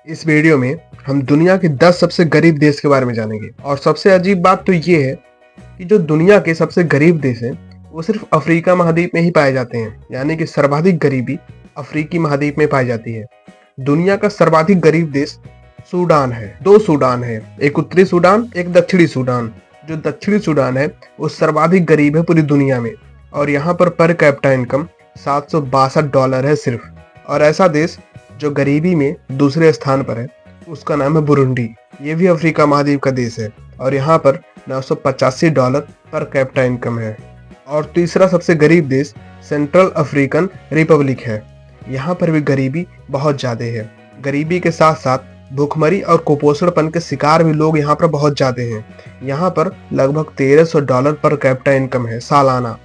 इस वीडियो में हम दुनिया के 10 सबसे गरीब देश के बारे में जानेंगे। और सबसे अजीब बात तो ये है कि जो दुनिया के सबसे गरीब देश हैं वो सिर्फ अफ्रीका महाद्वीप में ही पाए जाते हैं, यानी कि सर्वाधिक गरीबी अफ्रीकी महाद्वीप में पाई जाती है। दुनिया का सर्वाधिक गरीब देश सूडान है। 2 सूडान है, एक उत्तरी सूडान, एक दक्षिणी सूडान। जो दक्षिणी सूडान है वो सर्वाधिक गरीब है पूरी दुनिया में, और यहाँ पर कैपिटा इनकम $762 है सिर्फ। और ऐसा देश जो गरीबी में दूसरे स्थान पर है उसका नाम है बुरुंडी। ये भी अफ्रीका महाद्वीप का देश है और यहाँ पर $985 पर कैपिटा इनकम है। और तीसरा सबसे गरीब देश सेंट्रल अफ्रीकन रिपब्लिक है। यहाँ पर भी गरीबी बहुत ज्यादा है। गरीबी के साथ साथ भूखमरी और कुपोषणपन के शिकार भी लोग यहाँ पर बहुत ज्यादा हैं। यहाँ पर लगभग $1300 पर कैपिटा इनकम है सालाना।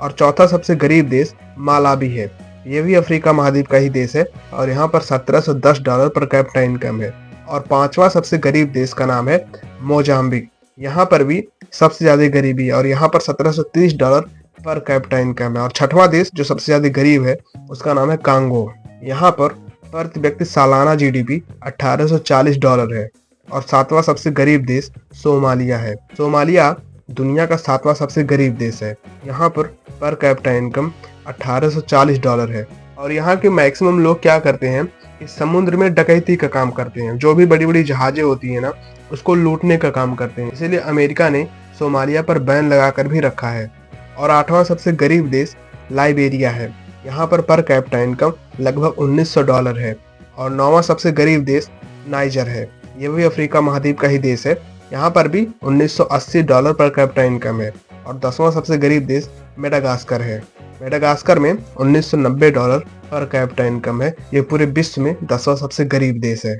और चौथा सबसे गरीब देश मालावी है। ये भी अफ्रीका महाद्वीप का ही देश है और यहाँ पर $1710 पर कैपिटा इनकम है। और पांचवा सबसे गरीब देश का नाम है मोजाम्बिक। यहाँ पर भी सबसे ज्यादा गरीबी है और यहाँ पर $1730 पर कैपिटा इनकम है। और छठवां देश जो सबसे ज्यादा गरीब है उसका नाम है कांगो। यहाँ पर प्रति व्यक्ति सालाना जीडीपी $1840 है। और सातवां सबसे गरीब देश सोमालिया है। सोमालिया दुनिया का 7वां सबसे गरीब देश है। यहाँ पर कैपिटा इनकम $1840 है। और यहाँ के मैक्सिमम लोग क्या करते हैं कि समुद्र में डकैती का काम करते हैं। जो भी बड़ी बड़ी जहाजें होती है ना, उसको लूटने का काम करते हैं। इसीलिए अमेरिका ने सोमालिया पर बैन लगाकर भी रखा है। और 8वां सबसे गरीब देश लाइबेरिया है। यहाँ पर कैपिटा इनकम लगभग $1900 है। और 9वां सबसे गरीब देश नाइजर है। ये भी अफ्रीका महाद्वीप का ही देश है। यहाँ पर भी $1980 पर कैपिटा इनकम है। और 10वां सबसे गरीब देश मेडागास्कर है। मेडागास्कर में $1990 पर कैपिटा इनकम है। ये पूरे विश्व में 10वां सबसे गरीब देश है।